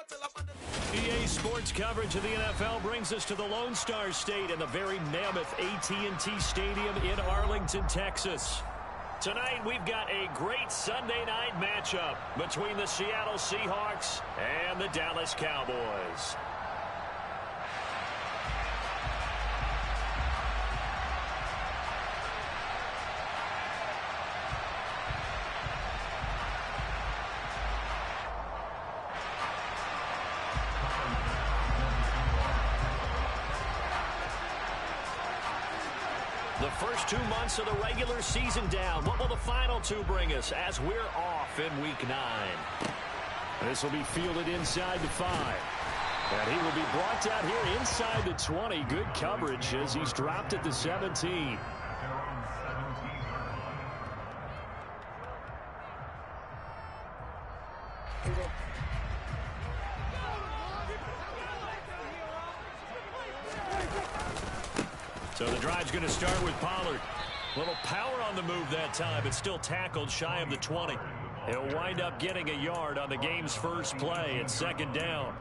EA Sports coverage of the NFL brings us to the Lone Star State and the very mammoth AT&T Stadium in Arlington, Texas. Tonight, we've got a great Sunday night matchup between the Seattle Seahawks and the Dallas Cowboys. The first 2 months of the regular season down. What will the final two bring us as we're off in Week 9? This will be fielded inside the 5. And he will be brought down here inside the 20. Good coverage as he's dropped at the 17. So the drive's going to start with Pollard. A little power on the move that time, but still tackled shy of the 20. He'll wind up getting a yard on the game's first play at second down.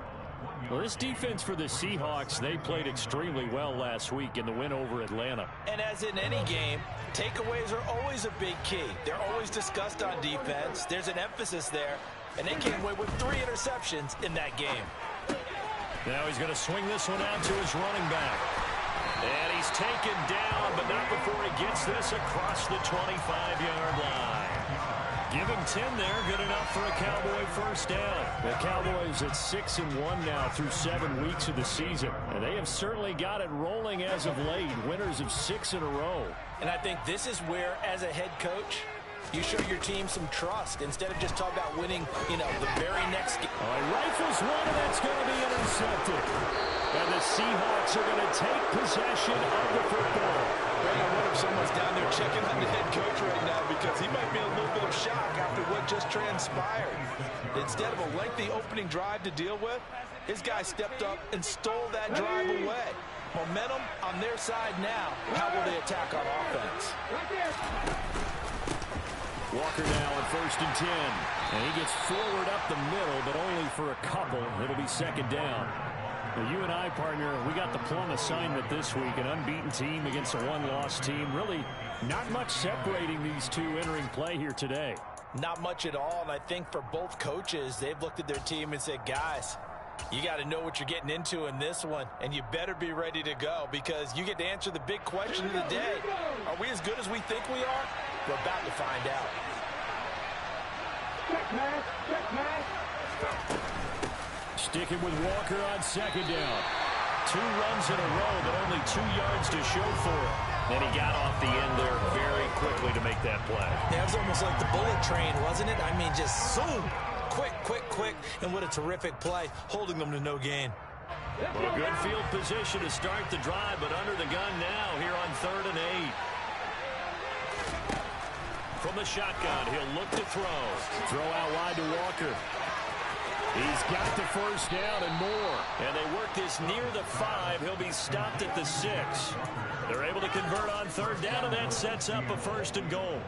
Well, this defense for the Seahawks, they played extremely well last week in the win over Atlanta. And as in any game, takeaways are always a big key. They're always discussed on defense. There's an emphasis there, and they came away with 3 interceptions in that game. Now he's going to swing this one out to his running back. And he's taken down, but not before he gets this across the 25-yard line. Give him 10 there, good enough for a Cowboy first down. The Cowboys at 6-1 now through 7 weeks of the season. And they have certainly got it rolling as of late, winners of 6 in a row. And I think this is where, as a head coach, you show your team some trust instead of just talking about winning, the very next game. Oh, he rifles one, and that's going to be intercepted. And the Seahawks are going to take possession of the football. I wonder if someone's down there checking on the head coach right now because he might be in a little bit of shock after what just transpired. Instead of a lengthy opening drive to deal with, his guy stepped up and stole that drive away. Momentum on their side now. How will they attack on offense? Walker now on 1st and 10. And he gets forward up the middle, but only for a couple. It'll be second down. Well, you and I, partner, we got the plum assignment this week. An unbeaten team against a one-loss team. Really not much separating these two entering play here today. Not much at all, and I think for both coaches, they've looked at their team and said, guys, you got to know what you're getting into in this one, and you better be ready to go because you get to answer the big question of the day. Are we as good as we think we are? We're about to find out. Sticking with Walker on second down. 2 runs in a row, but only 2 yards to show for it. And he got off the end there very quickly to make that play. That was almost like the bullet train, wasn't it? I mean, just zoom. Quick, and what a terrific play, holding them to no gain. Well, good field position to start the drive, but under the gun now here on 3rd and 8. From the shotgun, he'll look to throw. Throw out wide to Walker. He's got the first down and more. And they work this near the 5. He'll be stopped at the 6. They're able to convert on 3rd down, and that sets up a 1st and goal.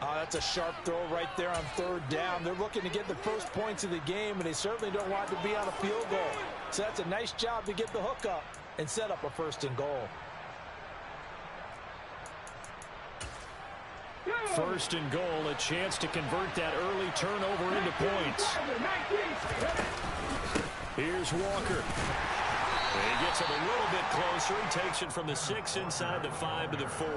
That's a sharp throw right there on 3rd down. They're looking to get the first points of the game, and they certainly don't want to be on a field goal. So that's a nice job to get the hook up and set up a 1st and goal. 1st and goal, a chance to convert that early turnover into points. Here's Walker. He gets it a little bit closer. He takes it from the 6 inside the 5 to the 4.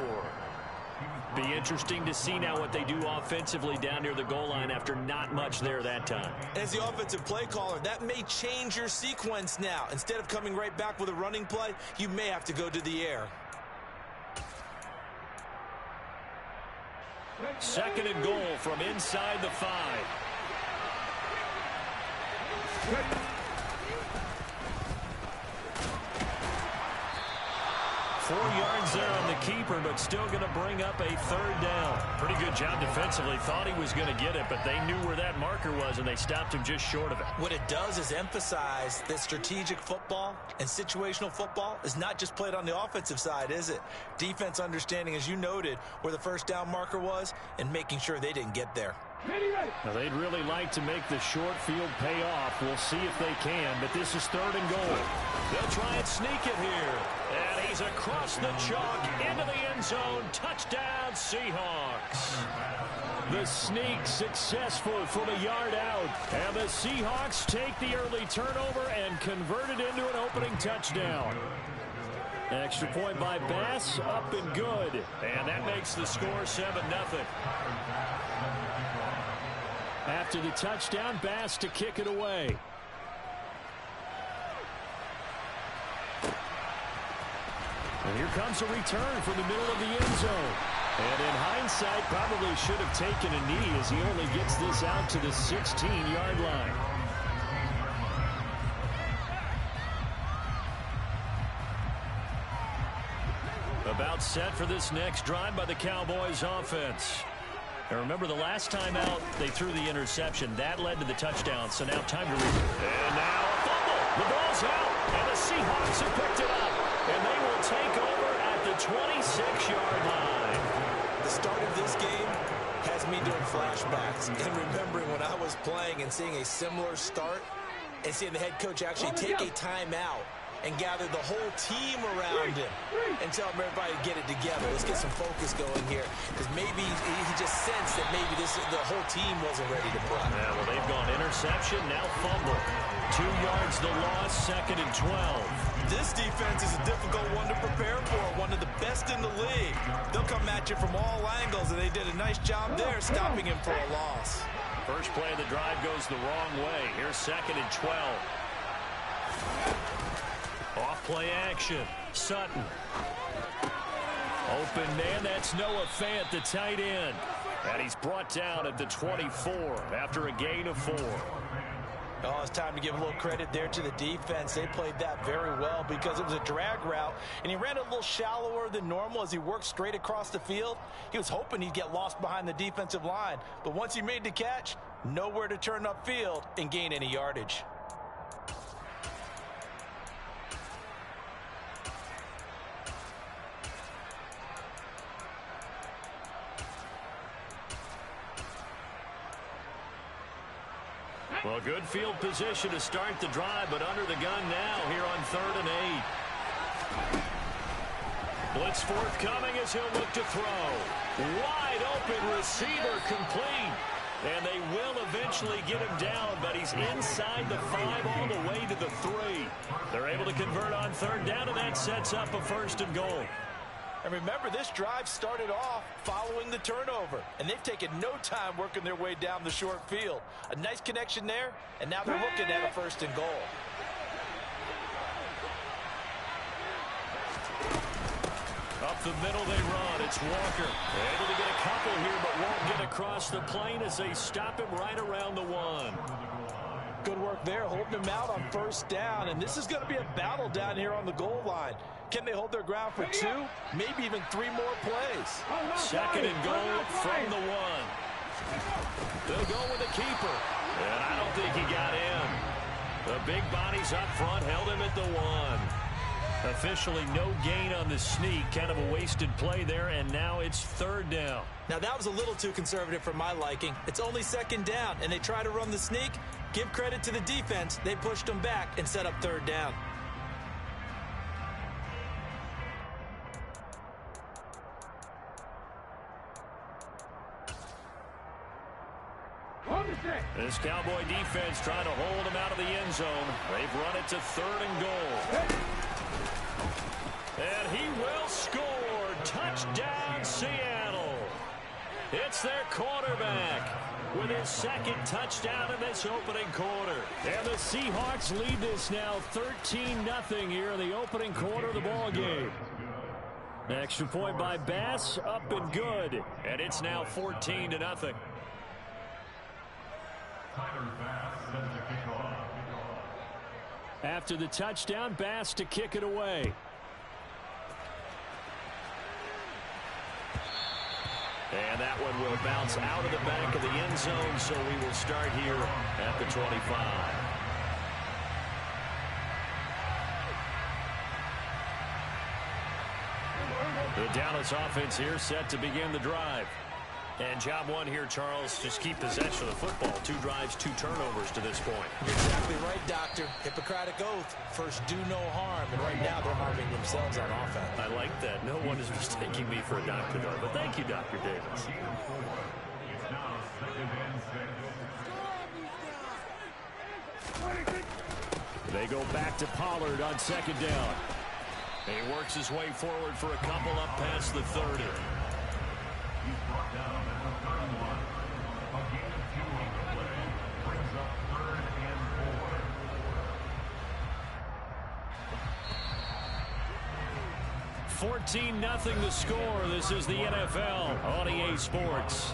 Be interesting to see now what they do offensively down near the goal line after not much there that time. As the offensive play caller, that may change your sequence now. Instead of coming right back with a running play, you may have to go to the air. 2nd and goal from inside the 5. 4 yards there on the keeper, but still going to bring up a 3rd down. Pretty good job defensively. Thought he was going to get it, but they knew where that marker was, and they stopped him just short of it. What it does is emphasize that strategic football and situational football is not just played on the offensive side, is it? Defense understanding, as you noted, where the 1st down marker was and making sure they didn't get there. Now, they'd really like to make the short field pay off. We'll see if they can, but this is 3rd and goal. They'll try and sneak it here. And he's across the chalk into the end zone. Touchdown, Seahawks. The sneak successful from a yard out. And the Seahawks take the early turnover and convert it into an opening touchdown. Extra point by Bass, up and good. And that makes the score 7-0. After the touchdown, Bass to kick it away. And here comes a return from the middle of the end zone. And in hindsight, probably should have taken a knee as he only gets this out to the 16-yard line. About set for this next drive by the Cowboys offense. And remember, the last time out, they threw the interception. That led to the touchdown, so now time to And now a fumble. The ball's out, and the Seahawks have picked it up. And they will take over at the 26-yard line. The start of this game has me doing flashbacks and remembering when I was playing and seeing a similar start and seeing the head coach actually take a timeout and gather the whole team around him and tell everybody to get it together. Let's get some focus going here, because maybe he just sensed that maybe the whole team wasn't ready to play. Yeah, well, they've gone interception, now fumble. 2 yards the loss, 2nd and 12. This defense is a difficult one to prepare for, one of the best in the league. They'll come at you from all angles, and they did a nice job there stopping him for a loss. First play of the drive goes the wrong way. Here's 2nd and 12. Off play action. Sutton. Open man, that's Noah Fant, the tight end. And he's brought down at the 24 after a gain of 4. Oh, it's time to give a little credit there to the defense. They played that very well because it was a drag route, and he ran a little shallower than normal as he worked straight across the field. He was hoping he'd get lost behind the defensive line, but once he made the catch, nowhere to turn upfield and gain any yardage. Well, good field position to start the drive, but under the gun now here on 3rd and 8. Blitz forthcoming as he'll look to throw. Wide open receiver complete. And they will eventually get him down, but he's inside the 5 all the way to the 3. They're able to convert on 3rd down, and that sets up a 1st and goal. And remember, this drive started off following the turnover, and they've taken no time working their way down the short field. A nice connection there, and now they're looking at a 1st and goal. Up the middle they run. It's Walker. Able to get a couple here, but won't get across the plane as they stop him right around the 1. Good work there, holding him out on 1st down, and this is going to be a battle down here on the goal line. Can they hold their ground for 2, maybe even 3 more plays? 2nd and goal from the 1. They'll go with the keeper, and I don't think he got in. The big bodies up front held him at the 1. Officially no gain on the sneak, kind of a wasted play there, and now it's 3rd down. Now that was a little too conservative for my liking. It's only 2nd down, and they try to run the sneak. Give credit to the defense. They pushed them back and set up 3rd down. This Cowboy defense trying to hold him out of the end zone. They've run it to 3rd and goal. And he will score. Touchdown, Seattle. It's their quarterback with his 2nd touchdown in this opening quarter. And the Seahawks lead this now 13-0 here in the opening quarter of the ball game. Extra point by Bass, up and good. And it's now 14-0. After the touchdown, Bass to kick it away. And that one will bounce out of the back of the end zone, so we will start here at the 25. The Dallas offense here set to begin the drive. And job one here, Charles, just keep possession of the football. 2 drives, 2 turnovers to this point. You're exactly right, Doctor. Hippocratic oath. First, do no harm. And right now, they're harming themselves on offense. I like that. No one is mistaking me for a doctor, though. But thank you, Dr. Davis. They go back to Pollard on 2nd down. He works his way forward for a couple up past the 30. 14-0 the score. This is the NFL on EA Sports.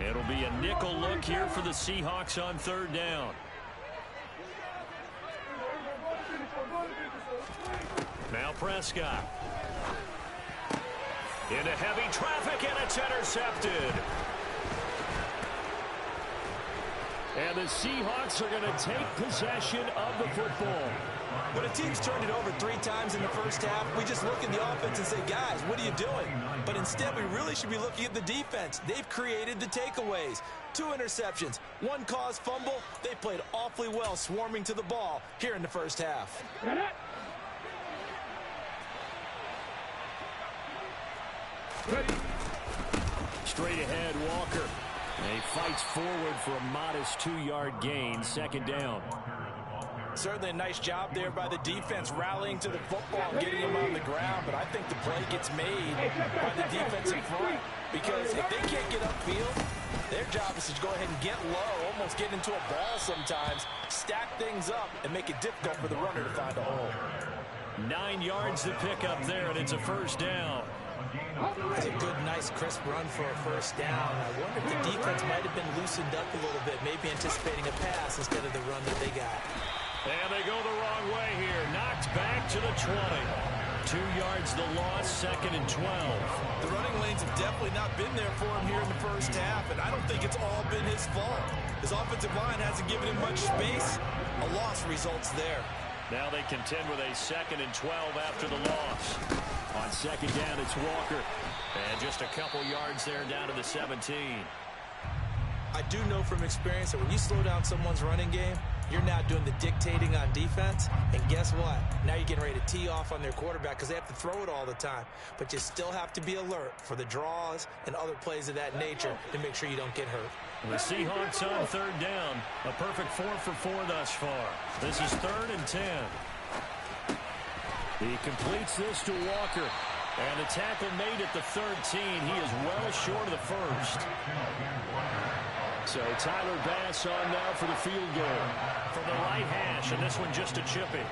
It'll be a nickel look here for the Seahawks on 3rd down. Now Prescott. Into heavy traffic, and it's intercepted. And the Seahawks are going to take possession of the football. When a team's turned it over 3 times in the first half, we just look at the offense and say, guys, what are you doing? But instead, we really should be looking at the defense. They've created the takeaways. 2 interceptions, 1 caused fumble. They played awfully well swarming to the ball here in the first half. Straight ahead, Walker. And he fights forward for a modest 2-yard gain, 2nd down. Certainly a nice job there by the defense rallying to the football and getting him on the ground, but I think the play gets made by the defensive front because if they can't get upfield, their job is to go ahead and get low, almost get into a ball sometimes, stack things up, and make it difficult for the runner to find a hole. 9 yards to pick up there, and it's a 1st down. That's a good, nice, crisp run for a 1st down. I wonder if the defense might have been loosened up a little bit, maybe anticipating a pass instead of the run that they got. And they go the wrong way here. Knocked back to the 20. 2 yards the loss, 2nd and 12. The running lanes have definitely not been there for him here in the first half, and I don't think it's all been his fault. His offensive line hasn't given him much space. A loss results there. Now they contend with a 2nd and 12 after the loss. On 2nd down, it's Walker. And just a couple yards there down to the 17. I do know from experience that when you slow down someone's running game, you're now doing the dictating on defense. And guess what? Now you're getting ready to tee off on their quarterback because they have to throw it all the time. But you still have to be alert for the draws and other plays of that nature to make sure you don't get hurt. The Seahawks on 3rd down. A perfect 4 for 4 thus far. This is 3rd and 10. He completes this to Walker. And the tackle made at the 13. He is well short of the 1st. So Tyler Bass on now for the field goal from the right hash, and this one just a chipping.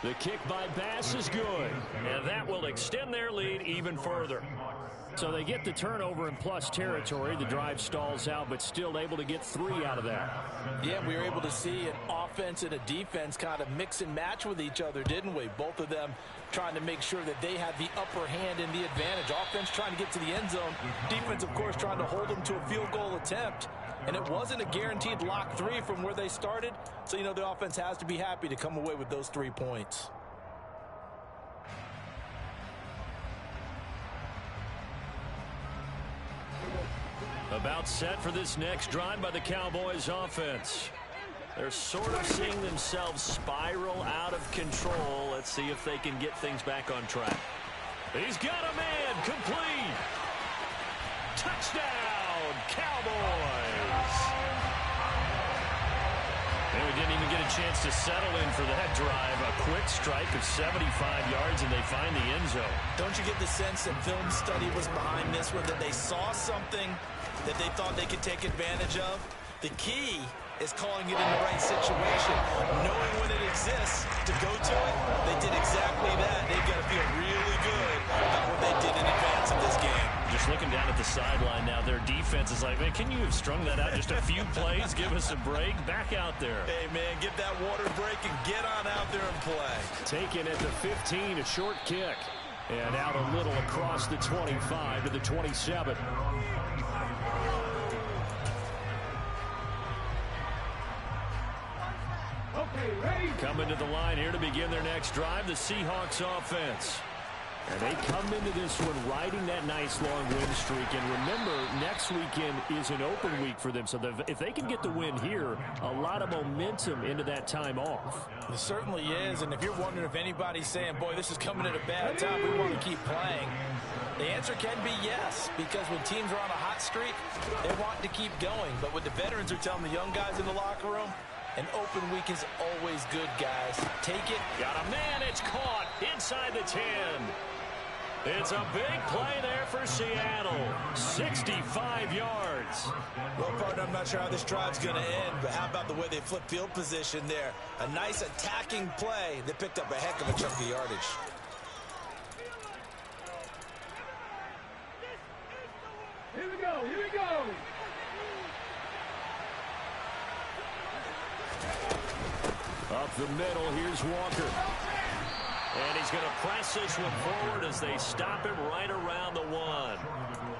The kick by Bass is good, and that will extend their lead even further. So they get the turnover in plus territory. The drive stalls out, but still able to get 3 out of that. Yeah, we were able to see an offense and a defense kind of mix and match with each other, didn't we? Both of them trying to make sure that they had the upper hand and the advantage. Offense trying to get to the end zone. Defense, of course, trying to hold them to a field goal attempt. And it wasn't a guaranteed lock 3 from where they started. So, you know, the offense has to be happy to come away with those 3 points. About set for this next drive by the Cowboys offense. They're sort of seeing themselves spiral out of control. Let's see if they can get things back on track. He's got a man, complete. Touchdown, Cowboys. And we didn't even get a chance to settle in for that drive. A quick strike of 75 yards, and they find the end zone. Don't you get the sense that film study was behind this one, that they saw something that they thought they could take advantage of? The key is calling it in the right situation, knowing when it exists to go to it. They did exactly that. They've got to feel really good about what they did in advance of this game. Just looking down at the sideline now, their defense is like, man, can you have strung that out just a few plays? Give us a break. Back out there. Hey, man, get that water break and get on out there and play. Taken at the 15, a short kick. And out a little across the 25 to the 27. Coming to the line here to begin their next drive, the Seahawks offense. And they come into this one riding that nice long win streak. And remember, next weekend is an open week for them. So if they can get the win here, a lot of momentum into that time off. It certainly is. And if you're wondering if anybody's saying, boy, this is coming at a bad time, we want to keep playing, the answer can be yes. Because when teams are on a hot streak, they want to keep going. But what the veterans are telling the young guys in the locker room, an open week is always good, guys. Take it. Got a man. It's caught inside the 10. It's a big play there for Seattle. 65 yards. Well, partner, I'm not sure how this drive's going to end, but how about the way they flip field position there? A nice attacking play that picked up a heck of a chunk of yardage. Here we go. Here we go. Up the middle, here's Walker. And he's going to press this one forward as they stop him right around the 1.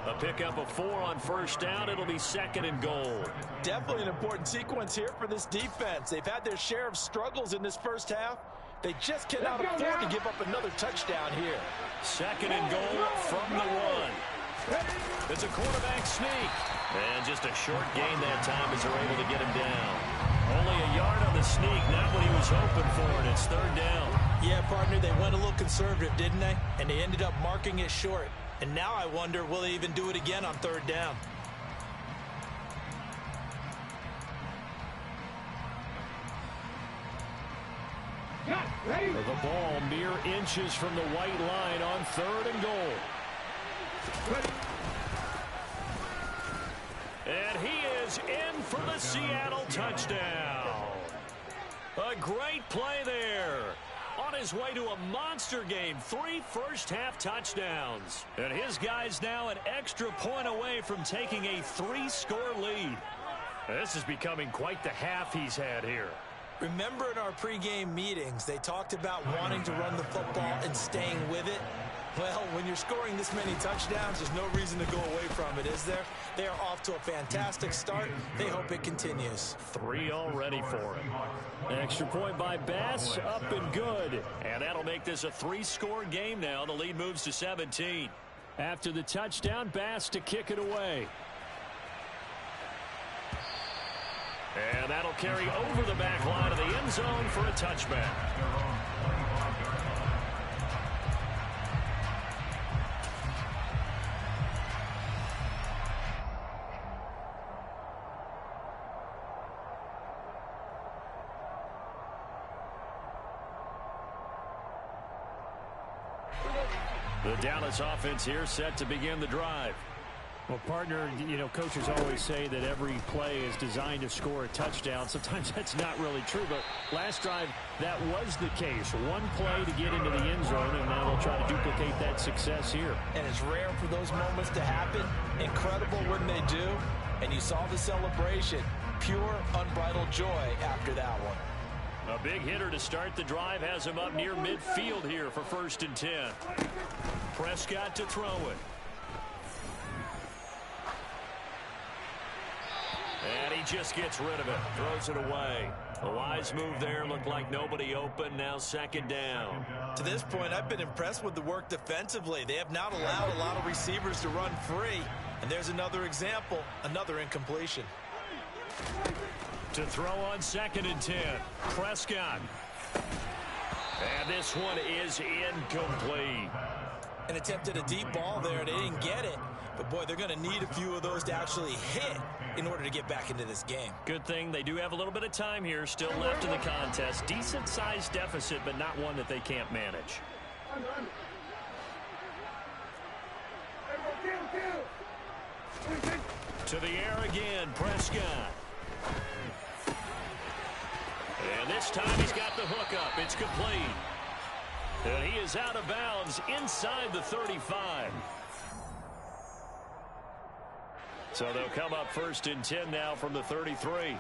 A pickup of 4 on first down. It'll be 2nd and goal. Definitely an important sequence here for this defense. They've had their share of struggles in this first half. They just cannot afford to give up another touchdown here. 2nd and goal from the 1. It's a quarterback sneak. And just a short gain that time as they're able to get him down. Only a yard on the sneak, not what he was hoping for, and it's 3rd down. Yeah, partner, they went a little conservative, didn't they? And they ended up marking it short. And now I wonder, will they even do it again on 3rd down? The ball mere inches from the white line on 3rd and goal. And he is in for the Seattle touchdown. A great play there. On his way to a monster game, 3 first-half touchdowns. And his guys now an extra point away from taking a 3-score lead. This is becoming quite the half he's had here. Remember in our pregame meetings, they talked about wanting to run the football and staying with it? Well, when you're scoring this many touchdowns, there's no reason to go away from it, is there? They are off to a fantastic start. They hope it continues. 3 already for him. Extra point by Bass, up and good. And that'll make this a 3-score game now. The lead moves to 17. After the touchdown, Bass to kick it away. And that'll carry over the back line of the end zone for a touchback. The Dallas offense here set to begin the drive. Well, partner, you know, coaches always say that every play is designed to score a touchdown. Sometimes that's not really true, but last drive, that was the case. One play to get into the end zone, and now they'll try to duplicate that success here. And it's rare for those moments to happen. Incredible when they do. And you saw the celebration. Pure, unbridled joy after that one. A big hitter to start the drive has him up near midfield here for 1st and 10. Prescott to throw it. And he just gets rid of it. Throws it away. A wise move there. Looked like nobody open. Now 2nd down. To this point, I've been impressed with the work defensively. They have not allowed a lot of receivers to run free. And there's another example, another incompletion. To throw on 2nd and 10. Prescott. And this one is incomplete. An attempt at a deep ball there. They didn't get it. But, boy, they're going to need a few of those to actually hit in order to get back into this game. Good thing they do have a little bit of time here still left in the contest. Decent-sized deficit, but not one that they can't manage. To the air again, Prescott. And this time he's got the hook up. It's complete. And he is out of bounds inside the 35. So they'll come up 1st and 10 now from the 33.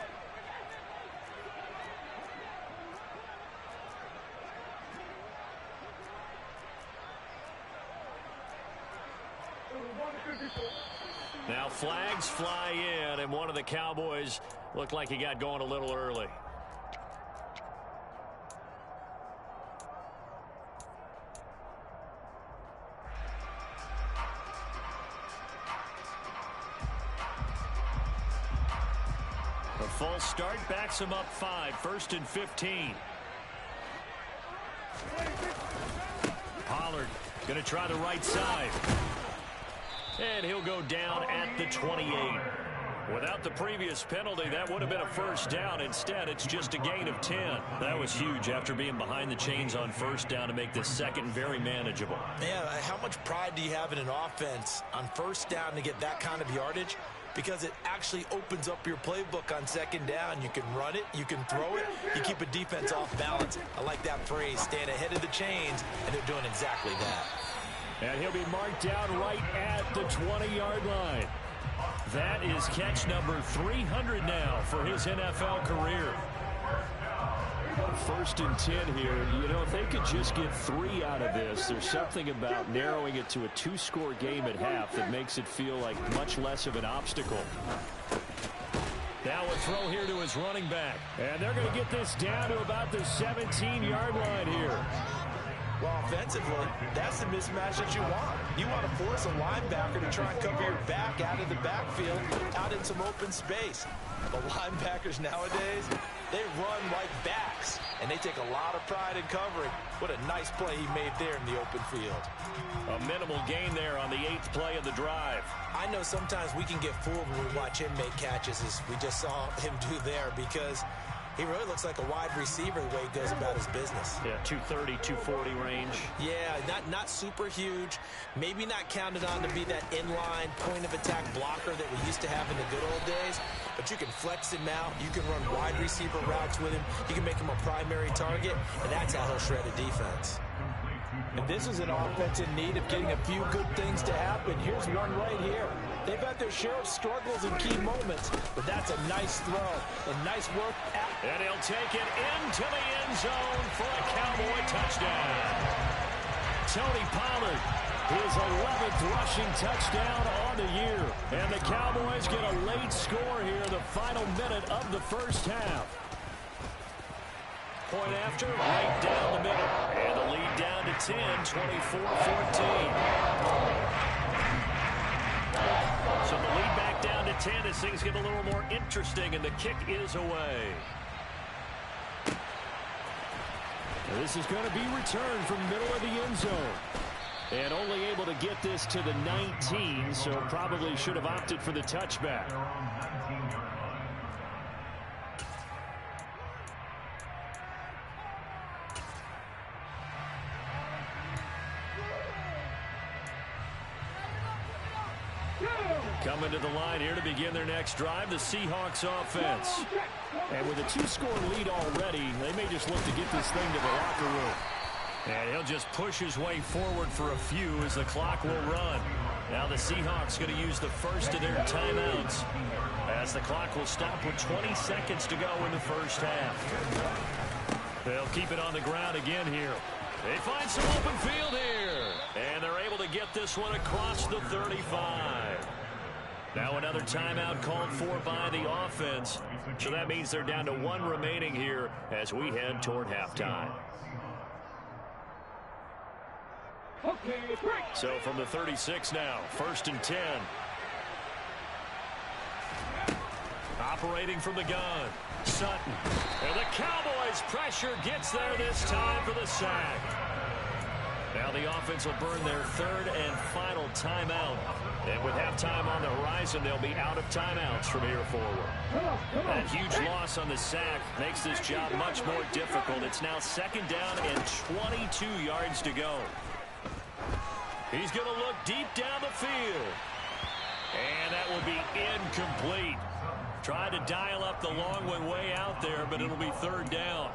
Now flags fly in, and one of the Cowboys looked like he got going a little early. A false start backs him up 5, 1st and 15. Pollard going to try the right side. And he'll go down at the 28. Without the previous penalty, that would have been a first down. Instead, it's just a gain of 10. That was huge after being behind the chains on first down to make this second very manageable. Yeah, how much pride do you have in an offense on first down to get that kind of yardage? Because it actually opens up your playbook on second down. You can run it, you can throw it, you keep a defense off balance. I like that phrase, staying ahead of the chains, and they're doing exactly that. And he'll be marked down right at the 20-yard line. That is catch number 300 now for his NFL career. 1st and 10 here. You know, if they could just get 3 out of this, there's something about narrowing it to a 2-score game at half that makes it feel like much less of an obstacle. Now a throw here to his running back. And they're going to get this down to about the 17-yard line here. Well, offensively, that's the mismatch that you want. You want to force a linebacker to try and cover your back out of the backfield, out in some open space. The linebackers nowadays, they run like backs, and they take a lot of pride in covering. What a nice play he made there in the open field. A minimal gain there on the 8th play of the drive. I know sometimes we can get fooled when we watch him make catches, as we just saw him do there, because he really looks like a wide receiver the way he goes about his business. Yeah, 230, 240 range. Yeah, not super huge. Maybe not counted on to be that inline point-of-attack blocker that we used to have in the good old days. But you can flex him out. You can run wide receiver routes with him. You can make him a primary target, and that's how he'll shred a defense. And this is an offense in need of getting a few good things to happen. Here's one right here. They've had their share of struggles in key moments, but that's a nice throw and nice work. And he'll take it into the end zone for a Cowboy touchdown. Tony Pollard, his 11th rushing touchdown on the year. And the Cowboys get a late score here, the final minute of the first half. Point after, right down the middle. And the lead down to 10, 24-14. So the lead back down to 10 as things get a little more interesting, and the kick is away. Now this is going to be returned from middle of the end zone. And only able to get this to the 19, so probably should have opted for the touchback. Coming to the line here to begin their next drive, the Seahawks offense. And with a 2-score lead already, they may just look to get this thing to the locker room. And he'll just push his way forward for a few as the clock will run. Now the Seahawks going to use the first of their timeouts as the clock will stop with 20 seconds to go in the first half. They'll keep it on the ground again here. They find some open field here. And they're able to get this one across the 35. Now another timeout called for by the offense. So that means they're down to 1 remaining here as we head toward halftime. So from the 36 now, 1st and 10. Operating from the gun, Sutton. And the Cowboys' pressure gets there this time for the sack. Now the offense will burn their 3rd and final timeout. And with halftime on the horizon, they'll be out of timeouts from here forward. That huge loss on the sack makes this job much more difficult. It's now 2nd down and 22 yards to go. He's going to look deep down the field. And that will be incomplete. Tried to dial up the long one way out there, but it'll be 3rd down.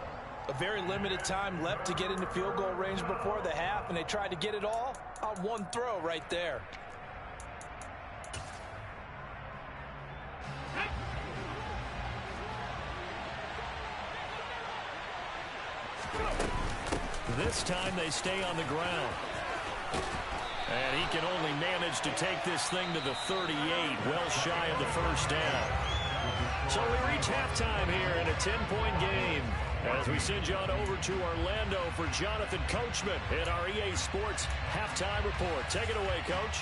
A very limited time left to get into field goal range before the half, and they tried to get it all on one throw right there. This time they stay on the ground. And he can only manage to take this thing to the 38, well shy of the first down. So we reach halftime here in a 10-point game as we send you on over to Orlando for Jonathan Coachman in our EA Sports Halftime Report. Take it away, Coach.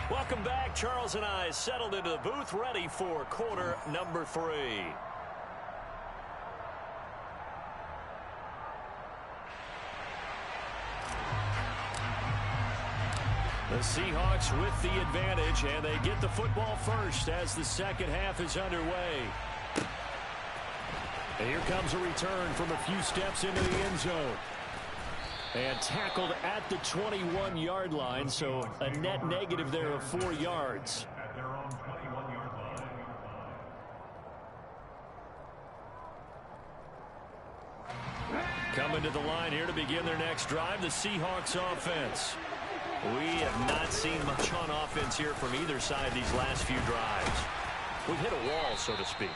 Welcome back. Charles and I settled into the booth, ready for quarter number 3. The Seahawks with the advantage, and they get the football first as the second half is underway. And here comes a return from a few steps into the end zone. And tackled at the 21-yard line, so a net negative there of 4 yards. Coming to the line here to begin their next drive, the Seahawks offense. We have not seen much on offense here from either side these last few drives. We've hit a wall, so to speak.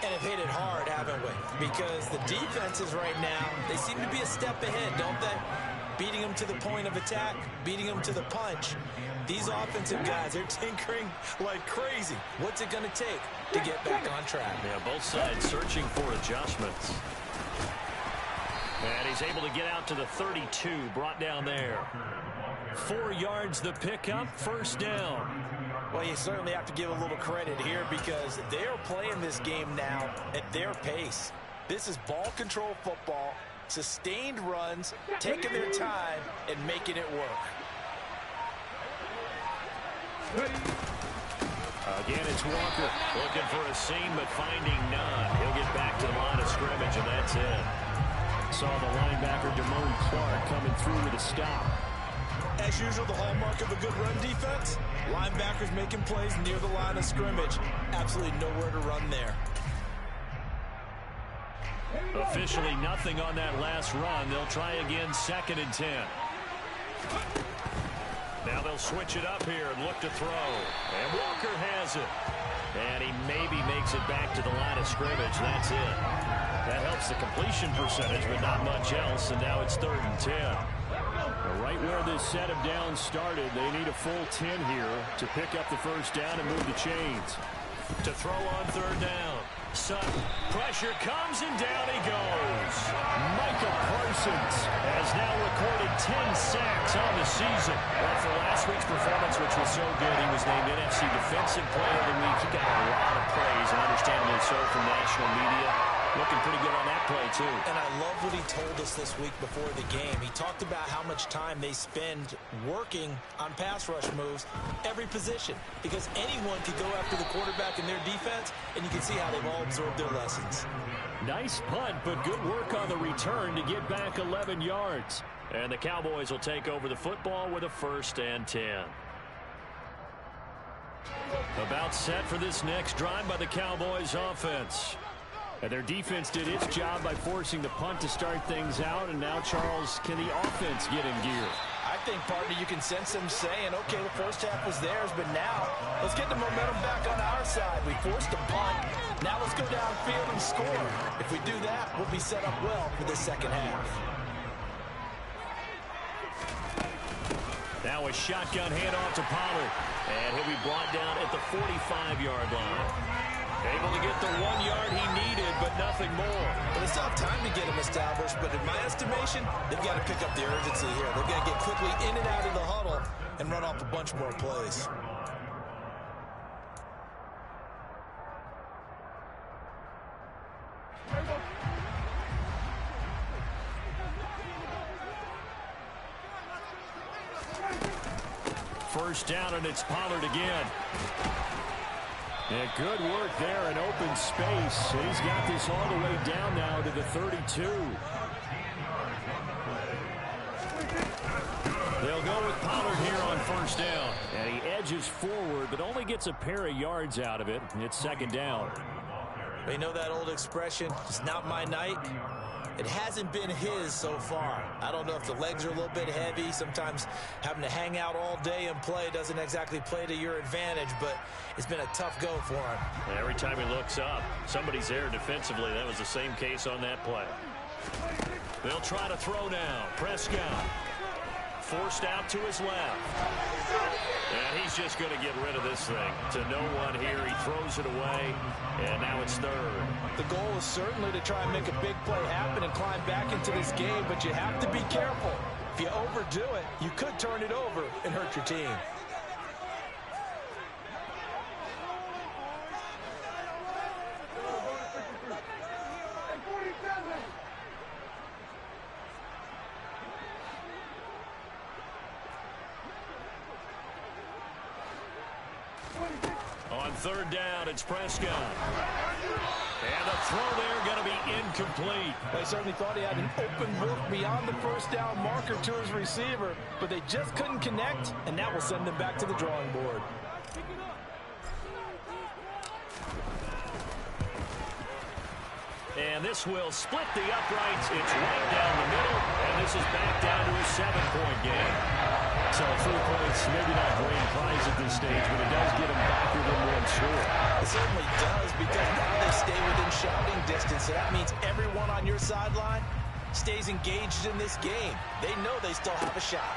And have hit it hard, haven't we? Because the defenses right now, they seem to be a step ahead, don't they? Beating them to the point of attack, beating them to the punch. These offensive guys, they're tinkering like crazy. What's it going to take to get back on track? Yeah, both sides searching for adjustments. And he's able to get out to the 32, brought down there. 4 yards the pickup, first down. Well, you certainly have to give a little credit here because they're playing this game now at their pace. This is ball control football, sustained runs, taking their time and making it work. Again, it's Walker looking for a seam but finding none. He'll get back to the line of scrimmage, and that's it. Saw the linebacker Damone Clark coming through with a stop. As usual, the hallmark of a good run defense, linebackers making plays near the line of scrimmage. Absolutely nowhere to run there. Officially nothing on that last run. They'll try again, 2nd and 10. Now they'll switch it up here and look to throw. And Walker has it. And he maybe makes it back to the line of scrimmage. That's it. That helps the completion percentage, but not much else. And now it's 3rd and 10. Right where this set of downs started, they need a full 10 here to pick up the first down and move the chains. To throw on 3rd down. Sutton, pressure comes, and down he goes. Micah Parsons has now recorded 10 sacks on the season. Well, for last week's performance, which was so good, he was named NFC Defensive Player of the Week. He got a lot of praise, and understandably so, from national media. Looking pretty good on that play, too. And I love what he told us this week before the game. He talked about how much time they spend working on pass rush moves, every position, because anyone could go after the quarterback in their defense, and you can see how they've all absorbed their lessons. Nice punt, but good work on the return to get back 11 yards. And the Cowboys will take over the football with a 1st and 10. About set for this next drive by the Cowboys offense. And their defense did its job by forcing the punt to start things out. And now, Charles, can the offense get in gear? I think, partner, you can sense them saying, okay, the first half was theirs, but now let's get the momentum back on our side. We forced a punt. Now let's go downfield and score. If we do that, we'll be set up well for the second half. Now a shotgun handoff to Pollard. And he'll be brought down at the 45-yard line. Able to get the 1 yard he needed, but nothing more. Well, they still have time to get him established, but in my estimation, they've got to pick up the urgency here. They've got to get quickly in and out of the huddle and run off a bunch more plays. First down, and it's Pollard again. Yeah, good work there in open space. And he's got this all the way down now to the 32. They'll go with Pollard here on first down. And he edges forward, but only gets a pair of yards out of it. It's 2nd down. You know that old expression, it's not my night. It hasn't been his so far. I don't know if the legs are a little bit heavy. Sometimes having to hang out all day and play doesn't exactly play to your advantage, but it's been a tough go for him. Every time he looks up, somebody's there defensively. That was the same case on that play. They'll try to throw now. Prescott forced out to his left. And he's just going to get rid of this thing. To no one here. He throws it away, and now it's third. The goal is certainly to try and make a big play happen and climb back into this game, but you have to be careful. If you overdo it, you could turn it over and hurt your team. On third down, it's Prescott. And the throw there going to be incomplete. They certainly thought he had an open look beyond the first down marker to his receiver, but they just couldn't connect, and that will send them back to the drawing board. And this will split the uprights. It's right down the middle, and this is back down to a 7-point game. So 3 points, maybe not grand prize at this stage, but it does get them back within one score. It certainly does, because now they stay within shouting distance, so that means everyone on your sideline stays engaged in this game. They know they still have a shot.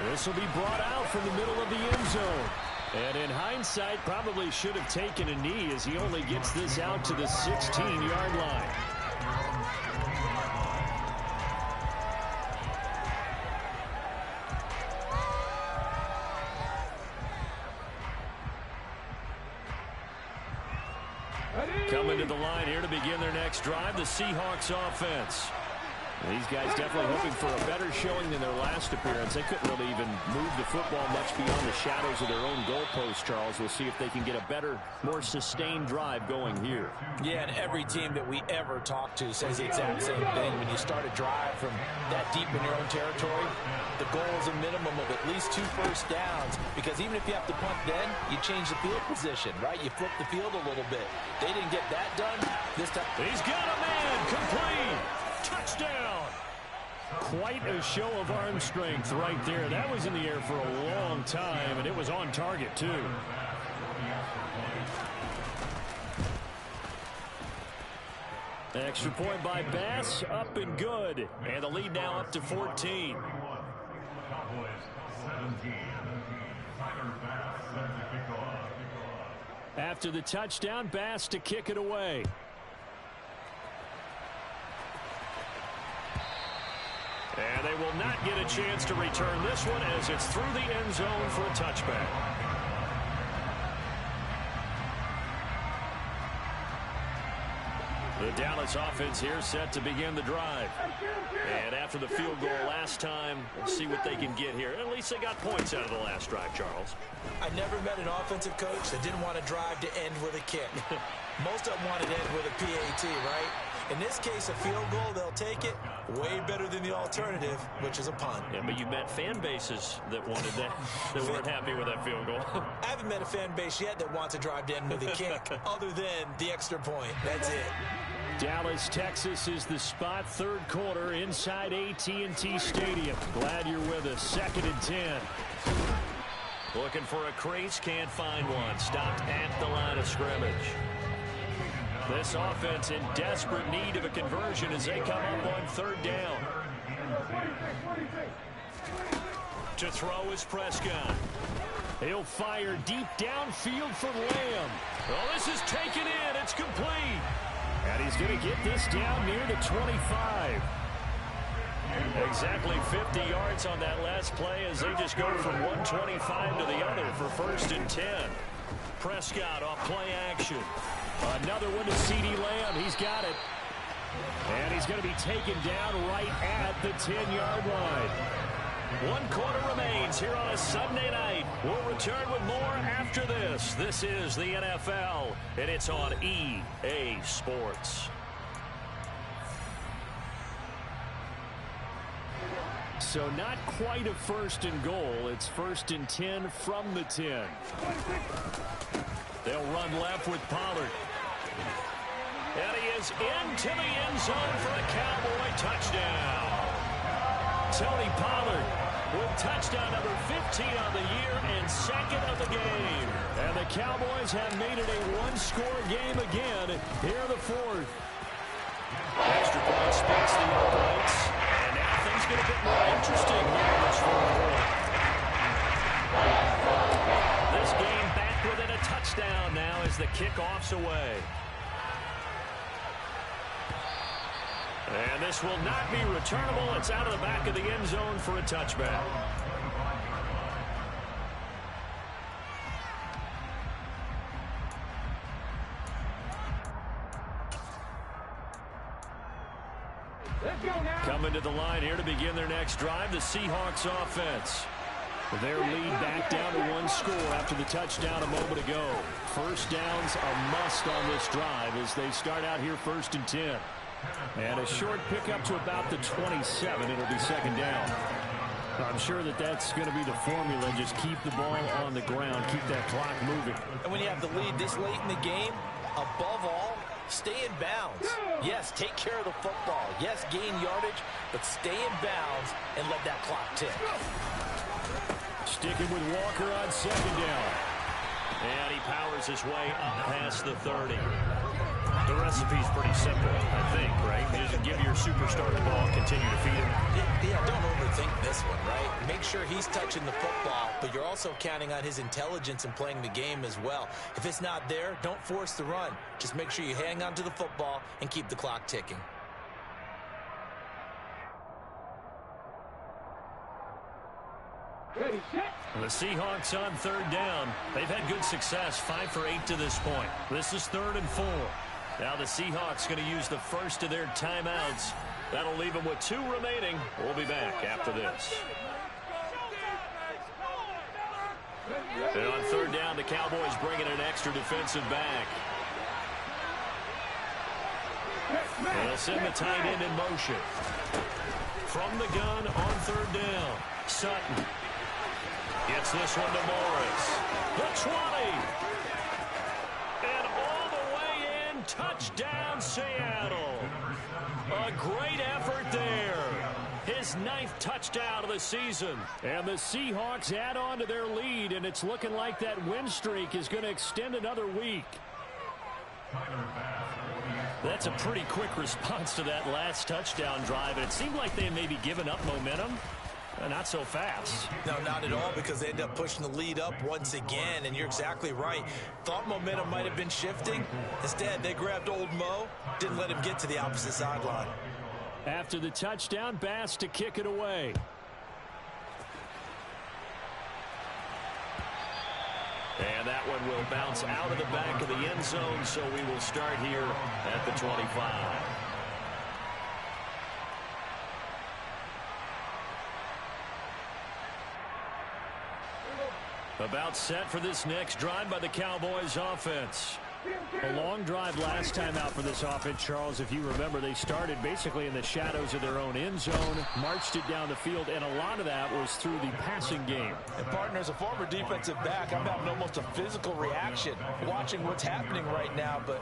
This will be brought out from the middle of the end zone. And in hindsight, probably should have taken a knee as he only gets this out to the 16-yard line. Coming to the line here to begin their next drive, the Seahawks offense. These guys definitely hoping for a better showing than their last appearance. They couldn't really even move the football much beyond the shadows of their own goalpost, Charles. We'll see if they can get a better, more sustained drive going here. Yeah, and every team that we ever talk to says the exact same thing. When you start a drive from that deep in your own territory, the goal is a minimum of at least 2 first downs, because even if you have to punt then, you change the field position, right? You flip the field a little bit. They didn't get that done this time. He's got a man complete. Touchdown. Quite a show of arm strength right there. That was in the air for a long time, and it was on target, too. Extra point by Bass, up and good. And the lead now up to 14. After the touchdown, Bass to kick it away. And they will not get a chance to return this one as it's through the end zone for a touchback. The Dallas offense here set to begin the drive. And after the field goal last time, we'll see what they can get here. At least they got points out of the last drive, Charles. I never met an offensive coach that didn't want to drive to end with a kick. Most of them wanted to end with a PAT, right? In this case, a field goal, they'll take it. Way better than the alternative, which is a punt. Yeah, but you met fan bases that wanted that, that weren't happy with that field goal. I haven't met a fan base yet that wants to drive to end with a kick, other than the extra point. That's it. Dallas, Texas is the spot, third quarter inside AT&T Stadium. Glad you're with us. 2nd and 10. Looking for a crease, can't find one. Stopped at the line of scrimmage. This offense in desperate need of a conversion as they come up on third down. To throw is Prescott. He'll fire deep downfield for Lamb. Well, this is taken in. It's complete. And he's going to get this down near the 25. Exactly 50 yards on that last play as they just go from 125 to the other for 1st and 10. Prescott off play action. Another one to CeeDee Lamb. He's got it. And he's going to be taken down right at the 10-yard line. 1 quarter remains here on a Sunday night. We'll return with more after this. This is the NFL, and it's on EA Sports. So not quite a 1st and goal. It's 1st and 10 from the 10. They'll run left with Pollard. And he is into the end zone for a Cowboy touchdown. Tony Pollard with touchdown number 15 on the year and second of the game. And the Cowboys have made it a one-score game again here in the fourth. Extra point splits the points. And now things get a bit more interesting here in this fourth quarter. This game back within a touchdown now as the kickoff's away. And this will not be returnable. It's out of the back of the end zone for a touchback. Coming to the line here to begin their next drive, the Seahawks offense. Their lead back down to one score after the touchdown a moment ago. First down's a must on this drive as they start out here 1st and 10. And a short pickup to about the 27. It'll be second down. I'm sure that that's going to be the formula. Just keep the ball on the ground. Keep that clock moving. And when you have the lead this late in the game, above all, stay in bounds. Yes, take care of the football. Yes, gain yardage, but stay in bounds and let that clock tick. Sticking with Walker on second down. And he powers his way up past the 30. The recipe's pretty simple, I think, right? You just give your superstar the ball, continue to feed him. Yeah, don't overthink this one, right? Make sure he's touching the football, but you're also counting on his intelligence and playing the game as well. If it's not there, don't force the run. Just make sure you hang on to the football and keep the clock ticking. The Seahawks on third down. They've had good success, 5 for 8 to this point. This is 3rd and 4. Now the Seahawks going to use the first of their timeouts. That'll leave them with 2 remaining. We'll be back after this. And on third down, the Cowboys bringing an extra defensive back. And they'll send the tight end in motion. From the gun on third down, Sutton gets this one to Morris. The 20. And all the way in, touchdown Seattle. A great effort there. His 9th touchdown of the season. And the Seahawks add on to their lead, and it's looking like that win streak is going to extend another week. That's a pretty quick response to that last touchdown drive, and it seemed like they had maybe given up momentum. Not so fast. No, not at all, because they end up pushing the lead up once again, and you're exactly right. Thought momentum might have been shifting. Instead, they grabbed old Mo, didn't let him get to the opposite sideline. After the touchdown, Bass to kick it away. And that one will bounce out of the back of the end zone, so we will start here at the 25. About set for this next drive by the Cowboys offense. A long drive last time out for this offense, Charles. If you remember, they started basically in the shadows of their own end zone, marched it down the field, and a lot of that was through the passing game. And partner, as a former defensive back, I'm having almost a physical reaction watching what's happening right now. But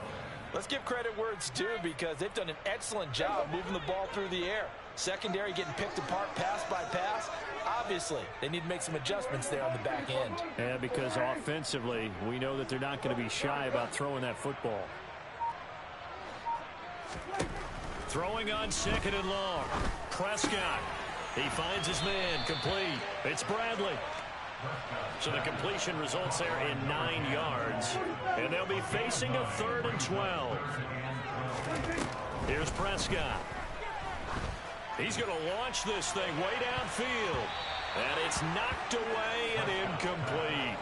let's give credit where it's due, because they've done an excellent job moving the ball through the air. Secondary getting picked apart pass by pass. Obviously, they need to make some adjustments there on the back end. Yeah, because offensively, we know that they're not going to be shy about throwing that football. Throwing on second and long. Prescott. He finds his man. Complete. It's Bradley. So the completion results there in 9 yards. And they'll be facing a 3rd and 12. Here's Prescott. He's going to launch this thing way downfield. And it's knocked away and incomplete.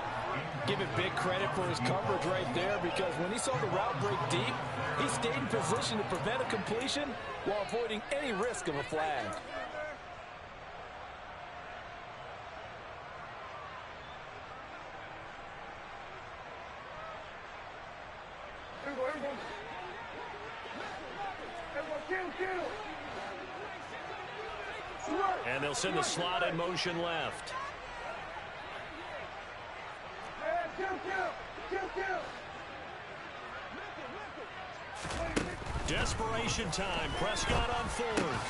Give it big credit for his coverage right there, because when he saw the route break deep, he stayed in position to prevent a completion while avoiding any risk of a flag. And they'll send the slot in motion left. Desperation time. Prescott on fourth.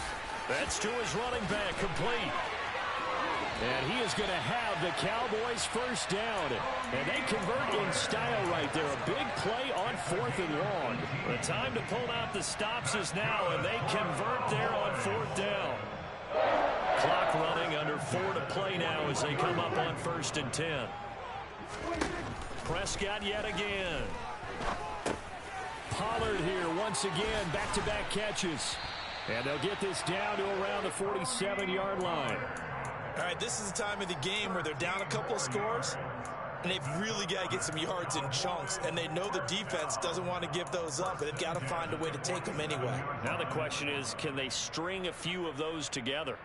That's to his running back, complete. And he is going to have the Cowboys first down. And they convert in style right there. A big play on 4th and long. The time to pull out the stops is now, and they convert there on 4th down. Clock running, under 4 to play now as they come up on 1st and 10. Prescott yet again. Pollard here once again, back-to-back catches. And they'll get this down to around the 47-yard line. All right, this is the time of the game where they're down a couple of scores, and they've really got to get some yards in chunks, and they know the defense doesn't want to give those up, but they've got to find a way to take them anyway. Now the question is, can they string a few of those together?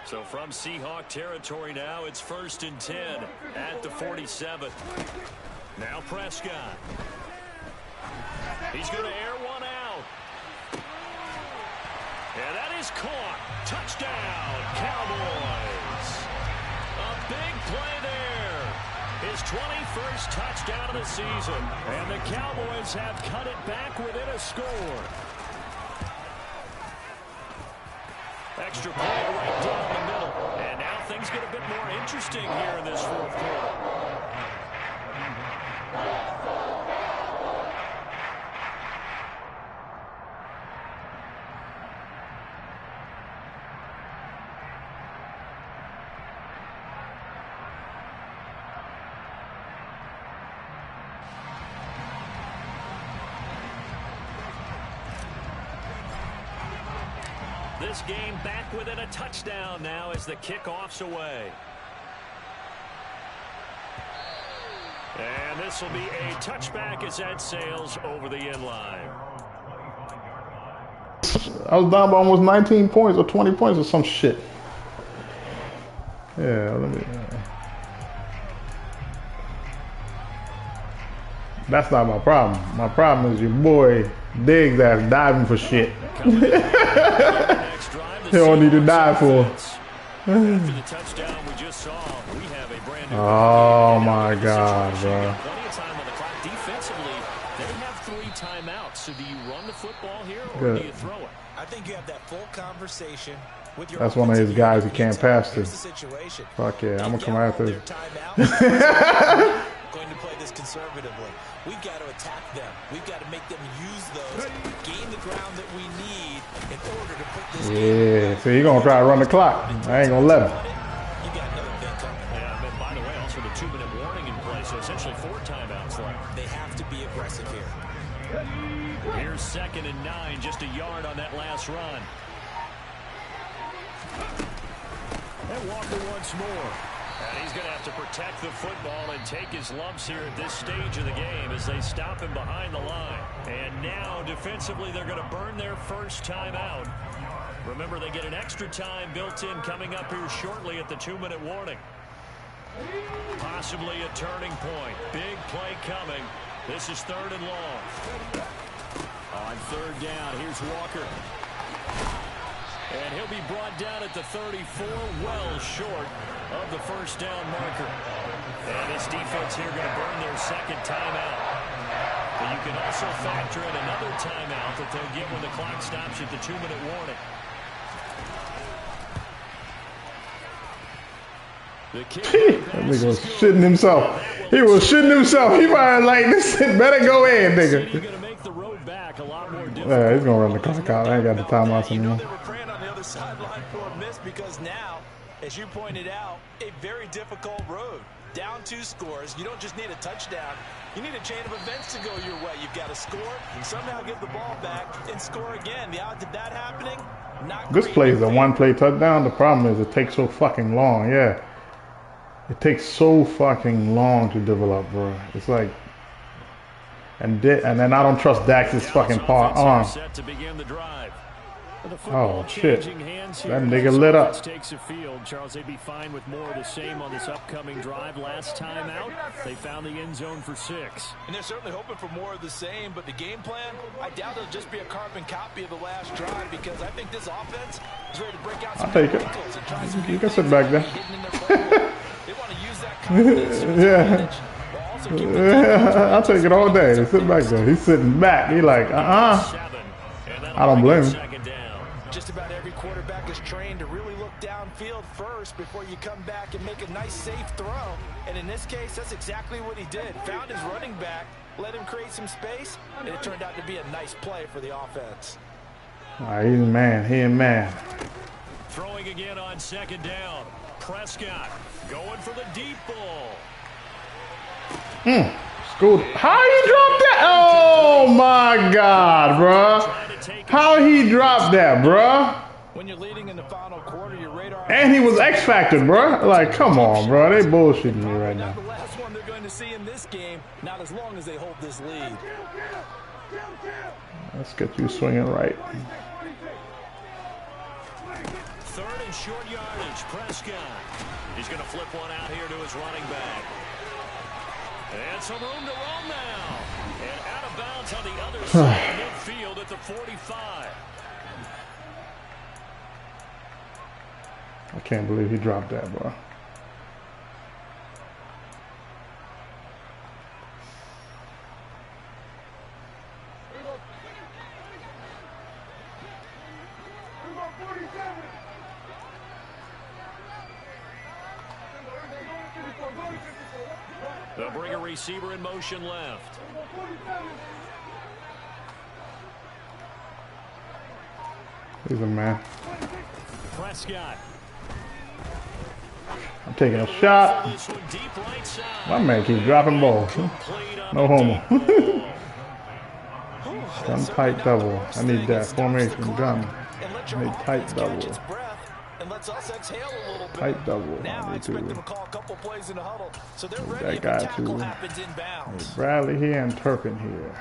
So from Seahawk territory now, it's 1st and 10 at the 47. Now Prescott. He's going to air one out. And that is caught. Touchdown, Cowboys. A big play there. His 21st touchdown of the season. And the Cowboys have cut it back within a score. Extra play right down the middle. And now things get a bit more interesting here in this 4th quarter. This game back within a touchdown now as the kickoff's away. And this will be a touchback as that sails over the end line. I was down by almost 19 points or 20 points or some shit. Yeah, let me... That's not my problem. My problem is your boy Diggs that's diving for shit. He don't need to die for. After the touchdown we just saw, we have a brand new oh my God, bro. Plenty of time on the clock. Defensively, they have 3 timeouts. So do you run the football here or Good. do you throw it? I think you have that full conversation with your That's one of his guys he can't pass to. Fuck yeah, I'm gonna come after him. Going to play this conservatively. We've got to attack them. We've got to make them use those, gain the ground that we need in order to put this Yeah, so you're gonna try to run the clock. I ain't gonna let him. You got another thing coming. Yeah, and by the way, also the 2-minute warning in play, so essentially 4 timeouts left. They have to be aggressive here. Here's 2nd and 9, just a yard on that last run. And Walker once more. And he's going to have to protect the football and take his lumps here at this stage of the game as they stop him behind the line. And now, defensively, they're going to burn their first time out. Remember, they get an extra time built in coming up here shortly at the 2-minute warning. Possibly a turning point. Big play coming. This is 3rd and long. On 3rd down, here's Walker. And he'll be brought down at the 34, well short of the first down marker. And this defense here going to burn their 2nd timeout. But you can also factor in another timeout that they'll get when the clock stops at the 2-minute warning. The kick That nigga was shitting himself. He was shitting himself. He probably like, this shit better go in, nigga. Going to make the road back a lot more difficult. Yeah, he's gonna run the clock out. I ain't got the timeouts anymore. They were praying on the other sideline for a miss because now, as you pointed out, a very difficult road. Down 2 scores. You don't just need a touchdown. You need a chain of events to go your way. You've got to score, somehow get the ball back, and score again. The odds of that happening, not This great. play is a 1-play touchdown. The problem is it takes so fucking long. Yeah. It takes so fucking long to develop, bro. It's like, and then I don't trust Dax's fucking arm. Set to begin the drive. Oh shit! That nigga lit up. Takes the field. Charles, they'd be fine with more of the same on this upcoming drive. Last time out, they found the end zone for 6. And they're certainly hoping for more of the same, but the game plan, I doubt it'll just be a carbon copy of the last drive because I think this offense is ready to break out some I'll take it. wrinkles and try some You can sit back there. hidden in their playbook. They want to use that Yeah. I'll take it all day. Sit back there. He's sitting back. He's like, I don't blame him. Just about every quarterback is trained to really look downfield first before you come back and make a nice, safe throw. And in this case, that's exactly what he did. Found his running back, let him create some space, and it turned out to be a nice play for the offense. All right, he's a man. He a man. Throwing again on second down. Prescott going for the deep ball. School. How he dropped that? Oh my God, bro! How he dropped that, bro? When you're leading in the final quarter, your radar. And he was X Factor, bro. Like, come on, bro. They bullshitting me right now. Not the last one they're going to see in this game. Not as long as they hold this lead. Let's get you swinging right. Third and short yardage. Prescott. He's going to flip one out here to his running back. And some room to roam now. And out of bounds on the other side of midfield at the 45. I can't believe he dropped that, bro. They'll bring a receiver in motion left. He's a man. Prescott. I'm taking a shot. My man keeps dropping balls. No homo. Gun tight double. I need that formation gun. I need tight double. Tight double. I need to. That guy too. Bradley here and Turpin here.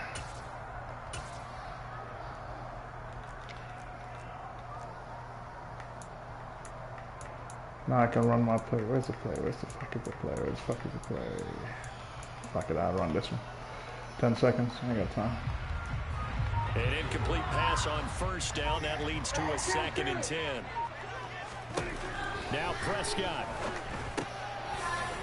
Now I can run my play. Where's the play? Where's the fuck is the play? Where the fuck is the play? Fuck it, I'll run this one. 10 seconds. I got time. An incomplete pass on first down. That leads to a 2nd and 10. Now Prescott.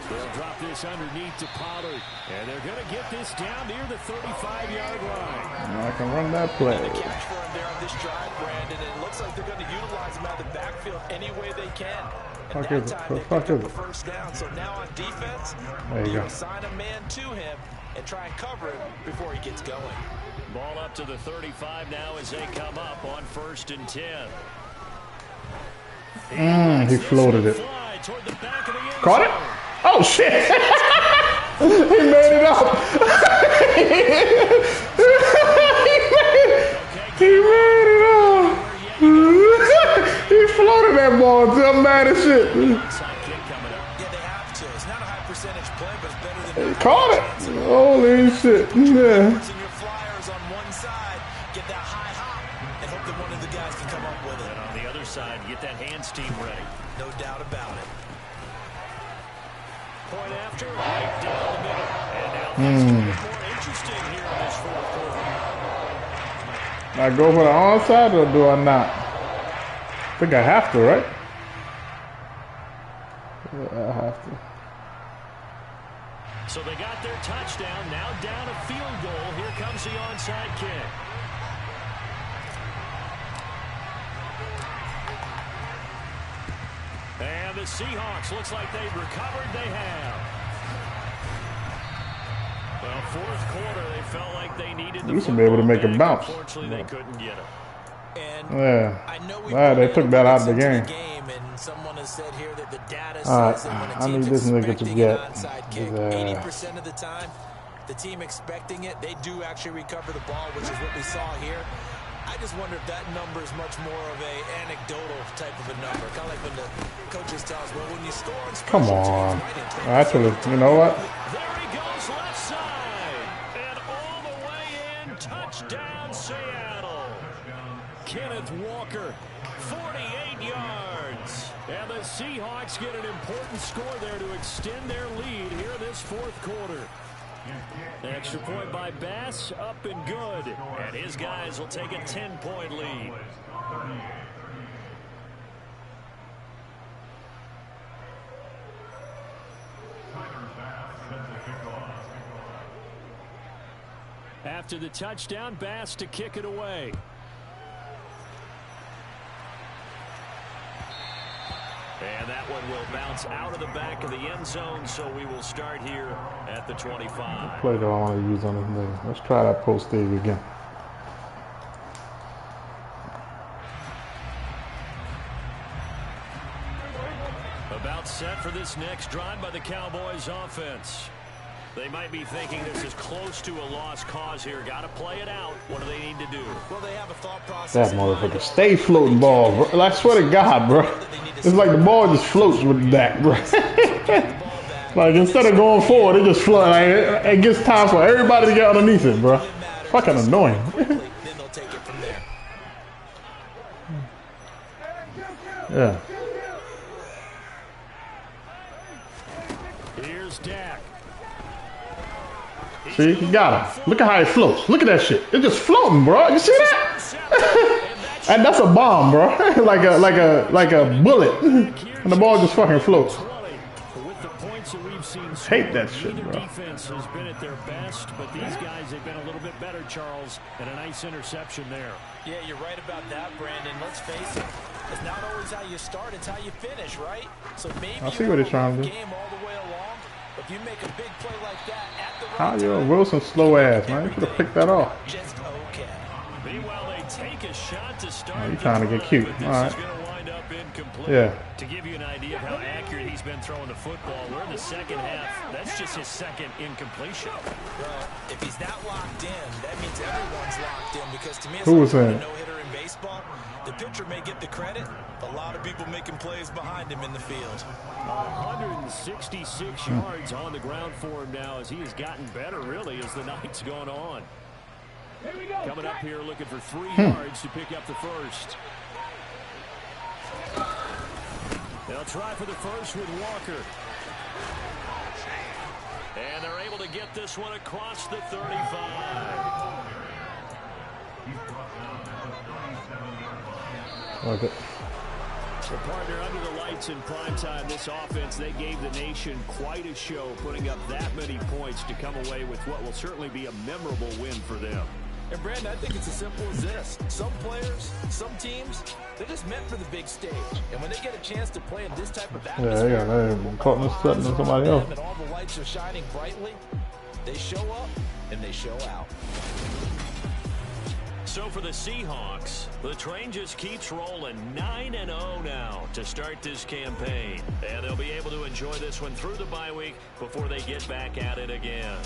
They'll drop this underneath to Pollard. And they're going to get this down near the 35-yard line. Now I can run that play. The catch for him there on this drive, Brandon, and it looks like they're going to utilize him out of the backfield any way they can. And Fuck that is it? time The they fuck picked up is the it? first down. So now on defense, There you go. assign a man to him and try and cover him before he gets going. Ball up to the 35 now as they come up on 1st and 10. He floated it. Caught it? Oh shit! He made it up. He made it up. He floated that ball until I'm mad as shit. Yeah, they have to. It's not a high percentage play, but it's better than He caught it. Holy shit. Yeah. your flyers on one side, get that high hop, and hope that one of the guys can come up with it. And on the other side, get that hands team ready. No doubt about it. Point after, right down the middle. And now things get more interesting here in this 4th quarter. I go for the onside or do I not? I think I have to, right? Yeah, I have to. So they got their touchdown. Now down a field goal. Here comes the onside kick. And the Seahawks, looks like they've recovered. They have. Well, 4th quarter, they felt like they needed the Used to be able to make a bounce. Unfortunately, they couldn't get it. Yeah. They took that out of the game. And someone has said here that the data Alright, says that when a I need team's this nigga to expecting get an onside kick, the 80% of the time, the team expecting it, they do actually recover the ball, which is what we saw here. I just wonder if that number is much more of a anecdotal type of a number. Kind of like when the coaches tell us, well, when you score on special Come on. teams, right, Actually, you know what? There he goes left side. And all the way in. Touchdown, Seattle. Kenneth Walker, 48 yards. And the Seahawks get an important score there to extend their lead here this 4th quarter. Extra point by Bass, up and good. And his guys will take a 10-point lead. After the touchdown, Bass to kick it away. And that one will bounce out of the back of the end zone, so we will start here at the 25. Play that I want to use on this nigga. Let's try that post stage again. About set for this next drive by the Cowboys offense. They might be thinking this is close to a lost cause here. Got to play it out. What do they need to do? Well, they have a thought process. That motherfucker stay floating ball, bro. I swear to God, bro. It's like the ball just floats with that, bro. Like instead of going forward, it just floats. Like it gets time for everybody to get underneath it, bro. Fucking annoying. Yeah. Here's Dak. See, he got him. Look at how it floats. Look at that shit. It's just floating, bro. You see that? And that's a bomb, bro. like a bullet. And the ball just fucking floats. Hate that shit, bro. Defense has been at their best, but these guys have been a little bit better, Charles, and a nice interception there. Yeah, you're right about that, Brandon. Let's face it. It's not always how you start, it's how you finish, right? So maybe I see what he's trying to do. Game all the way along. If you make a big play like that at the right How you time, Wilson slow ass, man. You could have picked that off. just okay. Meanwhile, they take a shot to start. You trying to get cute. All right. Yeah. To give you an idea of how accurate he's been throwing the football, we're in the second half. That's just his second incompletion. Well, if he's not locked in, that means everyone's locked in, because to me, it's Who was like a that? no-hitter in baseball. The pitcher may get the credit, a lot of people making plays behind him in the field. 166 yards on the ground for him now, as he has gotten better, really, as the night's gone on. Coming up here looking for 3 yards to pick up the first. They'll try for the first with Walker. And they're able to get this one across the 35. Okay. The partner under the lights in primetime, this offense, they gave the nation quite a show, putting up that many points to come away with what will certainly be a memorable win for them. And Brandon, I think it's as simple as this. Some players, some teams, they're just meant for the big stage. And when they get a chance to play in this type of atmosphere, Yeah, they caught this something to somebody else. and all the lights are shining brightly, they show up and they show out. So for the Seahawks, the train just keeps rolling 9-0 now to start this campaign. And they'll be able to enjoy this one through the bye week before they get back at it again.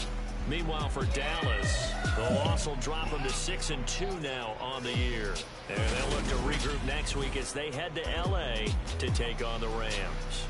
Meanwhile, for Dallas, the loss will drop them to 6-2 now on the year. And they'll look to regroup next week as they head to L.A. to take on the Rams.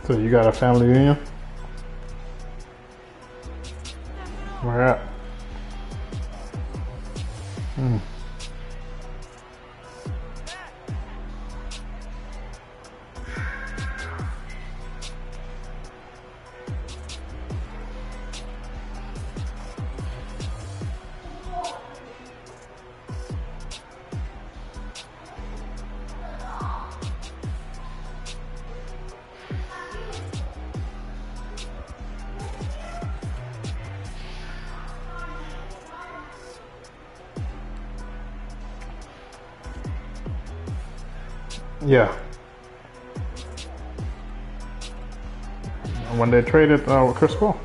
So you got a family reunion? Where at? Yeah. When they traded Chris Paul.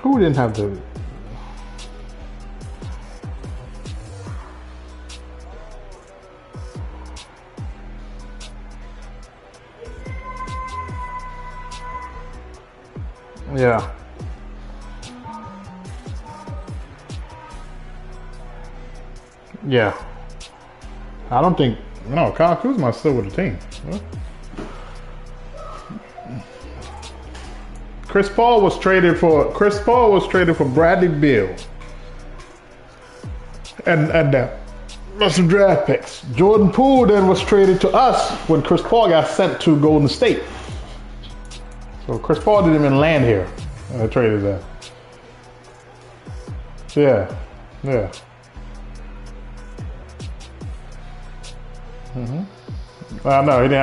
Who didn't have the... Yeah. Yeah. I don't think... No, Kyle Kuzma's still with the team. Huh? Chris Paul was traded for Bradley Beal and some draft picks. Jordan Poole then was traded to us when Chris Paul got sent to Golden State. So Chris Paul didn't even land here. I traded that. Yeah. I know he didn't.